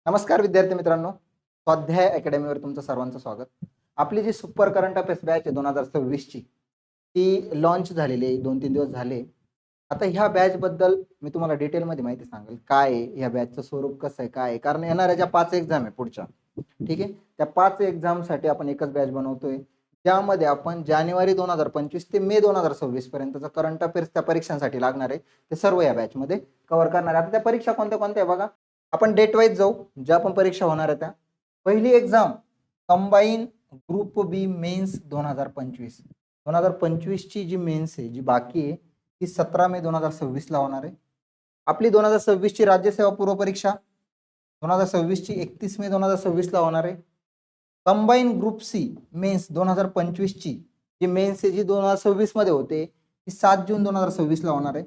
नमस्कार विद्यार्थी मित्रांनो, स्वाध्याय अकॅडमीवर तुमचं सर्वांचं स्वागत. आपली जी सुपर करंट अफेअर्स बॅच आहे 2026 ची ती लॉन्च झालेली आहे. 2-3 दिवस झाले. आता ह्या बॅच बद्दल मी तुम्हाला डिटेलमध्ये माहिती सांगेल. काय आहे ह्या बॅचचं स्वरूप कसं आहे, काय आहे? कारण येणाऱ्या ज्या 5 एक्झाम आहे पुढच्या, ठीक आहे, त्या 5 एक्झामसाठी आपण एकच बॅच बनवतोय. ज्यामध्ये आपण जानेवारी 2025 ते मे 2026 पर्यंतचा करंट अफेअर्स त्या परीक्षांसाठी लागणार आहे ते सर्व या बॅचमध्ये कव्हर करणार आहे. आता त्या परीक्षा कोणत्या कोणत्या आहे बघा. आपण डेट वाईज जाऊ, ज्या पण परीक्षा होणार आहे त्या. पहिली एक्झाम कंबाईन ग्रुप बी मेन्स 2025 ची जी मेन्स आहे, जी बाकी आहे, ती 17 मे 2026 ला होणार आहे. आपली 2026 ची राज्यसेवा पूर्व परीक्षा 2026 ची 31 मे 2026 ला होणार आहे. कंबाईन ग्रुप सी मेन्स 2025 ची जी मेन्स आहे, जी 2026 मध्ये होते, ती 7 जून 2026 ला होणार आहे.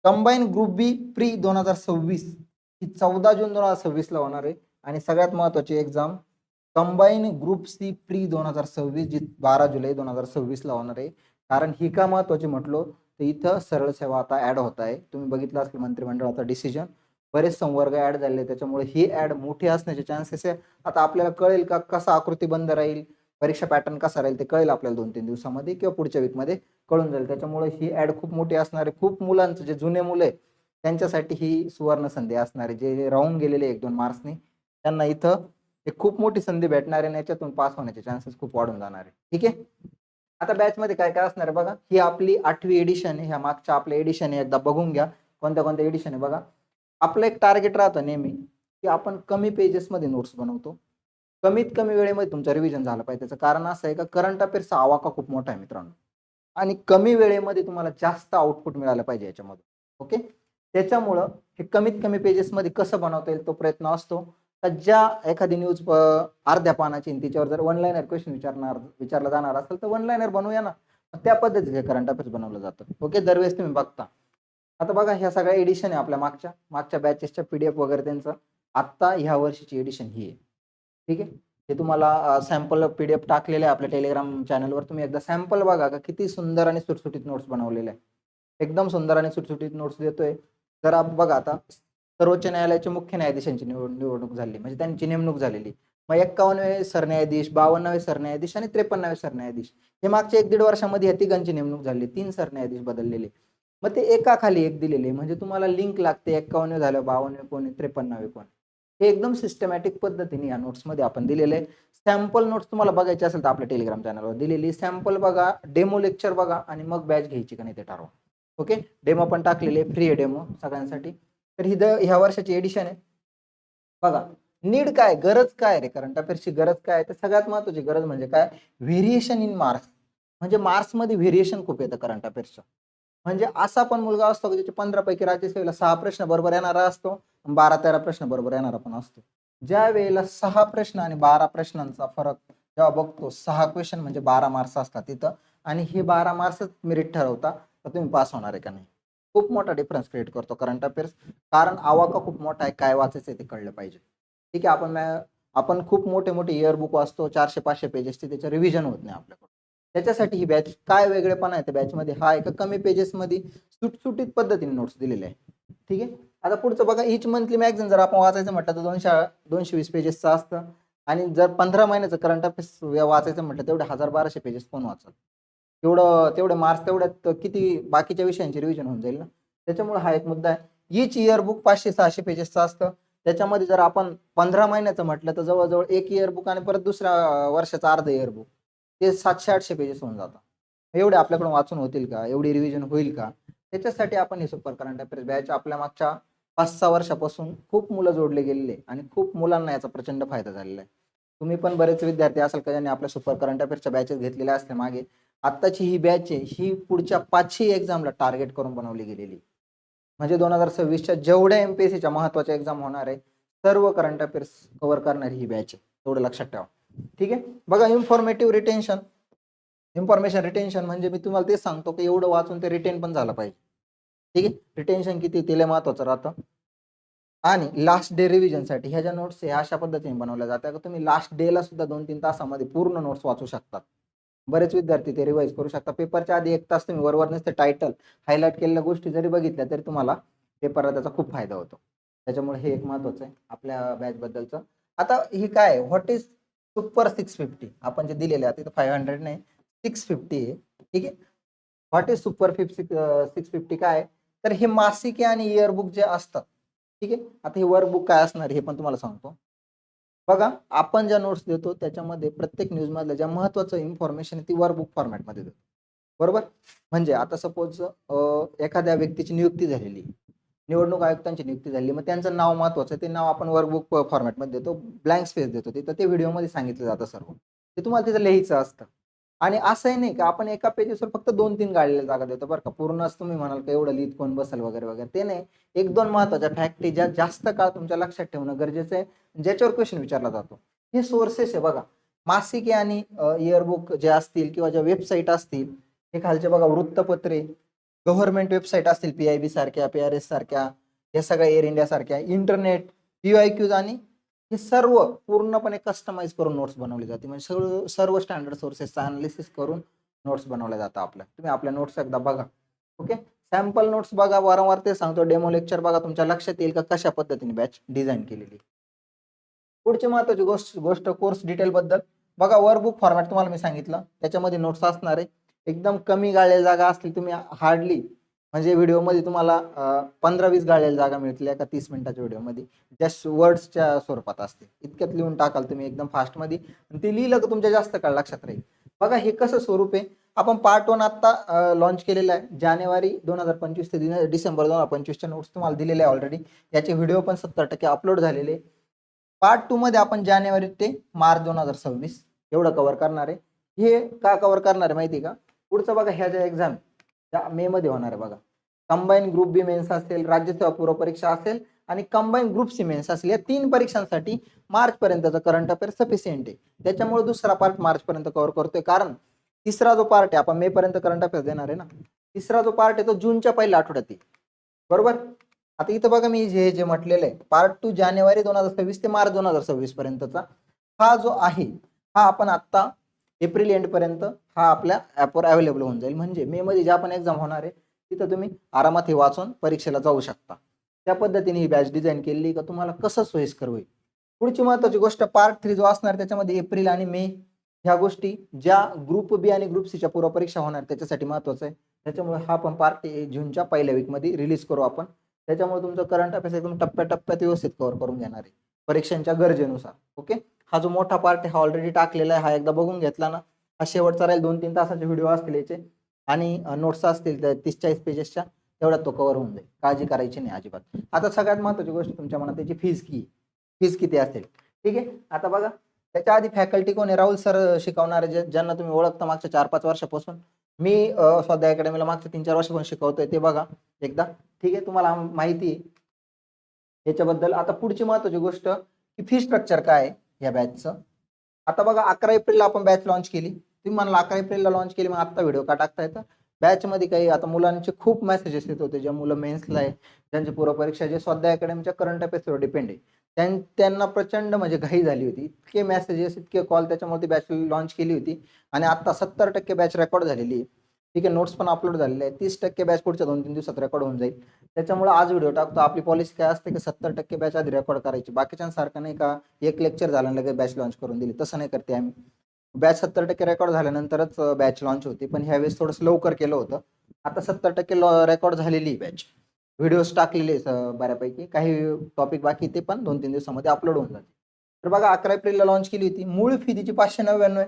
कंबाईन ग्रुप बी प्री 2026 ही 14 जून 2026 ला होणार आहे. आणि सगळ्यात महत्वाची exam combined group C pre 2026 जी 12 जुलै 2026 ला होणार आहे. कारण ही का महत्वाची म्हटलो तर इथं सरळ सेवा आता ऍड होत आहे. तुम्ही बघितलं असेल मंत्रिमंडळाचा डिसिजन, बरेच संवर्ग ऍड झाले, त्याच्यामुळे ही ऍड मोठी असण्याचे चान्सेस आहे. आता आपल्याला कळेल का कसा आकृती बंद राहील, परीक्षा पॅटर्न कसा राहील ते कळेल आपल्याला 2-3 दिवसामध्ये किंवा पुढच्या वीकमध्ये कळून जाईल. त्याच्यामुळे ही ऍड खूप मोठी असणार आहे. खूप मुलांचं जे जुने मुलं आहे त्यांच्यासाठी ही सुवर्ण संधी असणार आहे. जे राहून गेलेले 1-2 मार्क्सनी त्यांना इथं एक खूप मोठी संधी भेटणार आहे आणि याच्यातून पास होण्याचे चान्सेस खूप वाढून जाणार आहे. ठीक आहे. आता बॅच मध्ये काय काय असणार आहे बघा. ही आपली 8वी एडिशन आहे. ह्या मागच्या आपल्या एडिशन आहे, एकदा बघून घ्या कोणत्या कोणत्या एडिशन आहे बघा. आपलं एक टार्गेट राहतं नेहमी की आपण कमी पेजेस मध्ये नोट्स बनवतो, कमीत कमी वेळेमध्ये तुमचं रिव्हिजन झालं पाहिजे. त्याचं कारण असं आहे का करंट अफेअर्सचा आवाका खूप मोठा आहे मित्रांनो, आणि कमी वेळेमध्ये तुम्हाला जास्त आउटपुट मिळालं पाहिजे याच्यामधून. ओके, त्याच्यामुळं हे कमीत कमी पेजेस मध्ये कसं बनवता येईल तो प्रयत्न असतो. तर ज्या एखादी न्यूज अर्ध्या पानाची तिच्यावर जर वन लाईनर क्वेश्चन विचारला जाणार असेल तर वन लाईनर बनवूया ना, त्या पद्धतीचे करंट अफेअर्स बनवलं जातं. ओके, दरवेळेस तुम्ही बघता. आता बघा ह्या सगळ्या एडिशन आहे आपल्या मागच्या मागच्या बॅचेसच्या पीडीएफ वगैरे त्यांचं. आता ह्या वर्षीची एडिशन ही आहे. ठीक आहे, हे तुम्हाला सॅम्पल पीडीएफ टाकलेले आहे आपल्या टेलिग्राम चॅनलवर. तुम्ही एकदा सॅम्पल बघा का किती सुंदर आणि सुटसुटीत नोट्स बनवलेले आहे. एकदम सुंदर आणि सुटसुटीत नोट्स देतोय. तर आपण बघा आता सर्वोच्च न्यायालयाचे मुख्य न्यायाधीशांची निवडणूक झाली, म्हणजे त्यांची नेमणूक झालेली. मग 51वे सरन्यायाधीश, 52वे सरन्यायाधीश आणि 53वे सरन्यायाधीश हे मागच्या 1-1.5 वर्षामध्ये या तिघांची नेमणूक झाली. 3 सरन्यायाधीश बदललेले. मग ते एका खाली एक दिलेले, म्हणजे तुम्हाला लिंक लागते 51वे झालं, 52वे कोण, 53वे कोण. हे एकदम सिस्टमॅटिक पद्धतीने या नोट्स मध्ये आपण दिलेले. सॅम्पल नोट्स तुम्हाला बघायचे असेल तर आपल्या टेलिग्राम चॅनलवर दिलेली. सॅम्पल बघा, डेमो लेक्चर बघा आणि मग बॅच घ्यायची का नाही ते ठरवा. ओके, डेमो पण टाकलेले, फ्री आहे डेमो सगळ्यांसाठी. तर ही ह्या वर्षाची एडिशन आहे बघा. नीड काय, गरज काय रे करंट अफेअर्सची गरज काय? तर सगळ्यात महत्वाची गरज म्हणजे काय, व्हेरिएशन इन मार्क्स. म्हणजे मार्क्स मध्ये व्हेरिएशन खूप येतं करंट अफेअर्सचं. म्हणजे असा पण मुलगा असतो की ज्याचे 15 पैकी राज्यसेवेला 6 प्रश्न बरोबर येणारा असतो, 12-13 प्रश्न बरोबर येणारा पण असतो. ज्या वेळेला 6 प्रश्न आणि 12 प्रश्नांचा फरक जेव्हा बघतो, 6 क्वेश्चन म्हणजे 12 मार्क्स असतात तिथं, आणि हे 12 मार्क्सच मेरिट ठरवता तर तुम्ही पास होणार आहे का नाही. खूप मोठा डिफरन्स क्रिएट करतो करंट अफेअर्स. कारण आवाका खूप मोठा आहे, काय वाचायचं ते कळलं पाहिजे. ठीक आहे, आपण खूप मोठे मोठे इयर बुक वाचतो 400-500 पेजेसचे, त्याचं रिव्हिजन होत नाही आपल्याकडून. त्याच्यासाठी ही बॅच काय वेगळेपणा आहे त्या बॅच मध्ये हा आहे का कमी पेजेस मध्ये सुटसुटीत पद्धतीने नोट्स दिलेले आहे. ठीक आहे. आता पुढचं बघा, इच मंथली मॅगझिन जर आपण वाचायचं म्हटलं तर 220 पेजेसचं असतं, आणि जर 15 महिन्याचं करंट अफेअर्स वाचायचं म्हटलं तेवढे 1000-1200 पेजेस कोण वाचल. तेवढे मार्क्स तेवढ्यात किती बाकीच्या विषयांचे रिव्हिजन होऊन जाईल ना. त्याच्यामुळे हा एक मुद्दा आहे. इच इयर बुक 500-600 पेजेसचं असतं. त्याच्यामध्ये जर आपण 15 महिन्याचं म्हटलं तर जवळजवळ एक इयर बुक आणि परत दुसऱ्या वर्षाचं अर्ध इयर बुक, ते 700-800 पेजेस होऊन जातात. एवढे आपल्याकडून वाचून होतील का, एवढी रिव्हिजन होईल का? त्याच्यासाठी आपण हे सुपर करंट अफेअर्स बॅच आपल्या मागच्या 5-6 वर्षापासून खूप मुलं जोडले गेलेले आणि खूप मुलांना याचा प्रचंड फायदा झालेला आहे. तुम्ही पण बरेच विद्यार्थी असाल का ज्यांनी आपल्या सुपर करंट अफेअर्सच्या बॅचेस घेतलेल्या असल्या मागे. आत्ताची ही बॅच आहे ही पुढच्या 5ही एक्झामला टार्गेट करून बनवली गेलेली. म्हणजे 2026च्या जेवढ्या एमपीएससीच्या महत्वाच्या एक्झाम होणार आहे सर्व करंट अफेअर्स कव्हर करणारी ही बॅच आहे, तेवढं लक्षात ठेवा. ठीक आहे. बघा, इन्फॉर्मेशन रिटेन्शन म्हणजे मी तुम्हाला तेच सांगतो की एवढं वाचून ते रिटेन पण झालं पाहिजे. ठीक आहे, रिटेन्शन किती ते महत्वाचं राहतं. आणि लास्ट डे रिव्हिजनसाठी ह्या ज्या नोट्स आहे अशा पद्धतीने बनवल्या जातात की तुम्ही लास्ट डेला सुद्धा 2-3 तासामध्ये पूर्ण नोट्स वाचू शकतात. बरेच विद्यार्थी ते रिवाइज करू शकता. पेपरच्या आधी 1 तास तुम्ही वरवर नसते टायटल हायलाइट केलेल्या गोष्टी जरी बघितल्या तरी तुम्हाला पेपरला त्याचा खूप फायदा होतो. त्याच्यामुळे हे एक महत्वाचं आहे आपल्या बॅच बद्दलचं. आता ही काय व्हॉट इज सुपर 650 आपण जे दिलेले आहे तिथं 500 नाही 650 आहे. ठीक आहे. व्हॉट इज सुपर 650 काय तर हे मासिके आणि इयरबुक जे असतात. ठीक आहे. आता हे वर्कबुक काय असणार हे पण तुम्हाला सांगतो. बघा आपण ज्या नोट्स देतो त्याच्यामध्ये प्रत्येक न्यूज मधल्या ज्या महत्वाचं इन्फॉर्मेशन ती वर्कबुक फॉर्मॅटमध्ये देतो. बरोबर. म्हणजे आता सपोज एखाद्या व्यक्तीची नियुक्ती झालेली, निवडणूक आयुक्तांची नियुक्ती झाली, मग त्यांचं नाव महत्वाचं ते नाव आपण वर्कबुक फॉर्मॅटमध्ये देतो, ब्लँक स्पेस देतो तिथं ते व्हिडिओमध्ये सांगितलं जातं सर्व ते तुम्हाला तिथं लिहायचं असतं. आणि असंही नाही का आपण एका पेजेसवर फक्त 2-3 गाळलेल्या जागा देतो बरं का, पूर्णच तुम्ही म्हणाल का एवढं लिहित कोण बसेल वगैरे वगैरे ते नाही. 1-2 महत्वाच्या फॅक्ट ज्या जास्त काळ तुमच्या लक्षात ठेवणं गरजेचं आहे ज्याच्यावर क्वेश्चन विचारला जातो. हे सोर्सेस आहे बघा, मासिके आणि इयरबुक जे असतील किंवा ज्या वेबसाईट असतील हे खालचे बघा वृत्तपत्रे, गव्हर्नमेंट वेबसाईट असतील PIB सारख्या, PRS सारख्या, या सगळ्या एअर इंडिया सारख्या, इंटरनेट, PYQs आणि हे सर्व पूर्णपणे कस्टमाइज करून नोट्स बनवली जाते. म्हणजे सर्व स्टँडर्ड सोर्सेसचा अनालिसिस करून नोट्स बनवल्या जातात आपल्या. तुम्ही आपल्या नोट्स एकदा बघा. ओके. सॅम्पल नोट्स बघा, वारंवार ते सांगतो, डेमो लेक्चर बघा, तुमच्या लक्षात येईल का कशा पद्धतीने बॅच डिझाईन केलेली. पुढची महत्वाची गोष्ट कोर्स डिटेल बद्दल बघा, वर्कबुक फॉर्मॅट तुम्हाला मी सांगितलं त्याच्यामध्ये नोट्स असणार आहे. एकदम कमी गाळलेल्या जागा असतील, तुम्ही हार्डली म्हणजे व्हिडिओमध्ये तुम्हाला 15-20 गाळलेल्या जागा मिळतील एका 30 मिनिटाच्या व्हिडिओमध्ये, जस्ट वर्ड्सच्या स्वरूपात असते. इतक्यात लिहून टाकाल तुम्ही एकदम फास्टमध्ये, ते लिहिलं तर तुमच्या जास्त काळ लक्षात राहील. बघा हे कसं स्वरूप आहे. आपण पार्ट 1 आता लॉन्च केलेला आहे जानेवारी 2025 ते डिसेंबर 2025च्या नोट्स तुम्हाला दिलेले आहे ऑलरेडी. याचे व्हिडिओ पण 70% अपलोड झालेले. पार्ट 2 मध्ये आपण जानेवारी ते मार्च 2026 एवढं कव्हर करणार आहे. हे का कव्हर करणार आहे माहिती आहे का, पुढचं बघा ह्या ज्या एक्झाम त्या मे मध्ये होणार आहे बघा, कंबाईन ग्रुप बी मेन्स असेल, राज्यसेवा पूर्व परीक्षा असेल आणि कंबाईन ग्रुप सी मेन्स असेल, या 3 परीक्षांसाठी मार्च पर्यंतचा करंट अफेअर सफिशियंट आहे. त्याच्यामुळे दुसरा पार्ट मार्च पर्यंत कव्हर करतोय, कारण तिसरा जो पार्ट आहे आपण मे पर्यंत करंट अफेअर देणार आहे ना, तिसरा जो पार्ट आहे तो जूनच्या पहिल्या आठवड्यात येईल. बरोबर. आता इथं बघा मी जे म्हटलेलं आहे पार्ट 2 जानेवारी 2026 ते मार्च 2026 पर्यंतचा हा जो आहे हा आपण आता एप्रिल एंड पर्यंत हा आपल्या ऍपवर अवेलेबल होऊन जाईल. म्हणजे मे मध्ये ज्या पण एक्झाम होणार आहे तिथं तुम्ही आरामात हे वाचून परीक्षेला जाऊ शकता. त्या पद्धतीने ही बॅच डिझाईन केलेली का तुम्हाला कसं सोयीस्कर होईल. पुढची महत्वाची गोष्ट पार्ट 3 जो असणार त्याच्यामध्ये एप्रिल आणि मे ह्या गोष्टी ज्या ग्रुप बी आणि ग्रुप सीच्या पूर्व परीक्षा होणार त्याच्यासाठी महत्वाचं आहे. त्याच्यामुळे हा पण पार्ट जूनच्या पहिल्या वीकमध्ये रिलीज करू आपण. त्याच्यामुळे तुमचं करंट अफेअर्स एकदम टप्प्याटप्प्यात व्यवस्थित कव्हर करून घेणार आहे परीक्षांच्या गरजेनुसार. ओके. हा जो मोठा पार्ट आहे हा ऑलरेडी टाकलेला आहे, हा एकदा बघून घेतला ना हा शेवटचा राहील. 2-3 तासाचे व्हिडिओ असतील याचे आणि नोट्स असतील 30-40 पेजेसच्या, तेवढ्यात तो कव्हर होऊन जाईल. काळजी करायची नाही अजिबात. आता सगळ्यात महत्त्वाची गोष्ट तुमच्या मनात त्याची फीज किती असेल. ठीक आहे. आता बघा त्याच्या आधी फॅकल्टी कोण आहे, राहुल सर शिकवणारे ज्यांना तुम्ही ओळखता मागच्या 4-5 वर्षापासून. मी स्वाध्याय अकॅडमीला मागच्या 3-4 वर्षापासून शिकवतोय ते बघा एकदा. ठीक आहे. तुम्हाला माहिती आहे याच्याबद्दल. आता पुढची महत्वाची गोष्ट की फी स्ट्रक्चर काय आहे या बॅचचं. आता बघा 11 एप्रिलला आपण बॅच लॉन्च केली. तुम्ही म्हणाला 11 एप्रिलला लॉन्च केली मग आता व्हिडिओ का टाकता येतं. बॅच मध्ये काही आता मुलांचे खूप मेसेजेस येत होते, ज्या मुलं मेन्सला आहे ज्यांची पूर्व परीक्षा जे स्वाध्याय अकॅडमीच्या करंट अफेअर्सवर डिपेंड आहे त्यांना प्रचंड म्हणजे घाई झाली होती. इतके मेसेजेस इतके कॉल, त्याच्यामुळे ती बॅच लॉन्च केली होती. आणि आता 70% बॅच रेकॉर्ड झालेली आहे. ठीक आहे. नोट्स पण अपलोड झालेले आहे. 30% बॅच पुढच्या 2-3 दिवसात रेकॉर्ड होऊन जाईल. त्याच्यामुळे आज व्हिडिओ टाकतो. आपली पॉलिसी काय असते की 70% बॅच आधी रेकॉर्ड करायची. बाकीच्यांसारखं नाही का एक लेक्चर झालं लगेच बॅच लॉन्च करून दिली, तसं नाही करते आम्ही. बॅच 70% रेकॉर्ड झाल्यानंतरच बॅच लॉन्च होती, पण ह्यावेळेस थोडंसं लवकर केलं होतं. आता 70% रेकॉर्ड झालेली बॅच, व्हिडिओज टाकलेले बऱ्यापैकी, काही टॉपिक बाकी ते पण 2-3 दिवसामध्ये अपलोड होऊन जाते. तर बघा 11 एप्रिलला लॉन्च केली होती. मूळ फी तिची 599 आहे.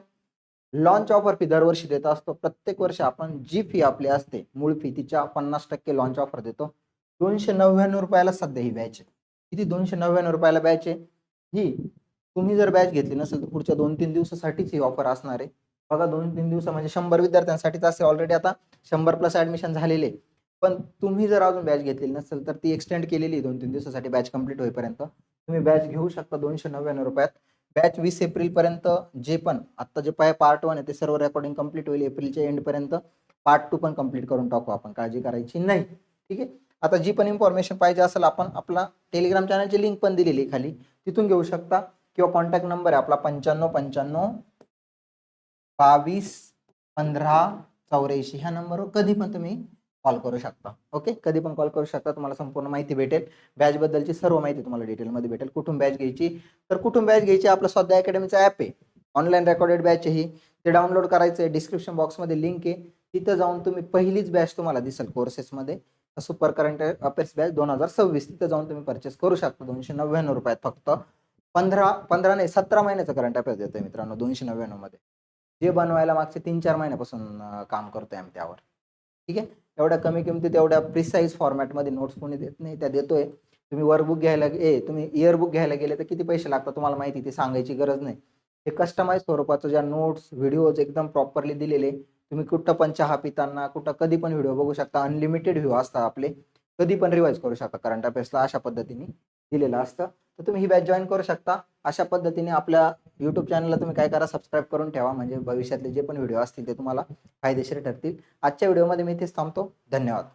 लॉन्च ऑफर फी दरवर्षी देत असतो. प्रत्येक वर्षी आपण जी फी आपली असते मूळ फी तिच्या 50% लॉन्च ऑफर देतो. 299 रुपयाला सध्या ही बॅच आहे. किती 299 रुपयाला बॅच आहे ही. तुम्ही जर बॅच घेतली नसेल तर पुढच्या 2-3 दिवसासाठीच ही ऑफर असणार आहे. बघा 2-3 दिवस म्हणजे 100 विद्यार्थ्यांसाठीच असे ऑलरेडी आता 100+ ऍडमिशन झालेले. पण तुम्ही जर अजून बॅच घेतलेली नसेल तर ती एक्सटेंड केलेली 2-3 दिवसासाठी बॅच कंप्लीट होईपर्यंत तुम्ही बॅच घेऊ शकता 299 रुपयात. बॅच 20 एप्रिल पर्यंत जे पण आता जे पार्ट 1 आहे ते सर्व रेकॉर्डिंग कंप्लीट होईल. एप्रिलच्या एंड पर्यंत पार्ट 2 पण कंप्लीट करून टाकू आपण, काळजी करायची नाही. ठीक आहे. आता जी पण इन्फॉर्मेशन पाहिजे असेल आपण आपला टेलिग्राम चॅनलची लिंक पण दिलेली खाली, तिथून घेऊ शकता. किंवा कॉन्टॅक्ट नंबर आहे आपला 95 55 22 15 84. ह्या नंबरवर कधी पण तुम्ही कॉल करू शकता. ओके, कधी पण कॉल करू शकता, तुम्हाला संपूर्ण माहिती भेटेल. बॅच बद्दलची सर्व माहिती तुम्हाला डिटेलमध्ये भेटेल. कुठून बॅच घ्यायची, तर कुठून बॅच घ्यायची, आपलं स्वतः अकॅडमीचं ॲप आहे, ऑनलाईन रेकॉर्डेड बॅच आहे ही. ते डाउनलोड करायचं आहे, डिस्क्रिप्शन बॉक्समध्ये लिंक आहे, तिथं जाऊन तुम्ही पहिलीच बॅच तुम्हाला दिसेल कोर्सेसमध्ये, सुपर करंट अफेअर्स बॅच 2026, तिथं जाऊन तुम्ही परचेस करू शकता. 299 रुपयात फक्त 15 नाही 17 महिन्याचं करंट अफेअर्स देतोय मित्रांनो 299 मध्ये, जे बनवायला मागचे 3-4 महिन्यापासून काम करतोय आम्ही त्यावर. ठीक आहे, एवढ्या कमी किमतीत एवढ्या प्रिसाईज फॉर्मॅटमध्ये नोट्स कोणी देत नाही, त्या देतोय. तुम्ही वर्कबुक घ्यायला तुम्ही इयरबुक घ्यायला गेले तर किती पैसे लागतात तुम्हाला माहिती, ते सांगायची गरज नाही. हे कस्टमाइज स्वरूपाचं ज्या नोट्स व्हिडिओज एकदम प्रॉपरली दिलेले, तुम्ही कुठं पण चहा पिताना कुठं कधी पण व्हिडिओ बघू शकता. अनलिमिटेड व्ह्यू असतात आपले, कधी पण रिवाइज करू शकता करंट अफेअर्सला, अशा पद्धतीने दिलेलं असतं. तर तुम्ही ही बॅच जॉईन करू शकता. अशा पद्धतीने आपल्या यूट्यूब चॅनलला तुम्ही काय करा, सबस्क्राईब करून ठेवा, म्हणजे भविष्यातले जे पण व्हिडिओ असतील ते तुम्हाला फायदेशीर ठरतील. आजच्या व्हिडिओमध्ये मी इथेच थांबतो. धन्यवाद.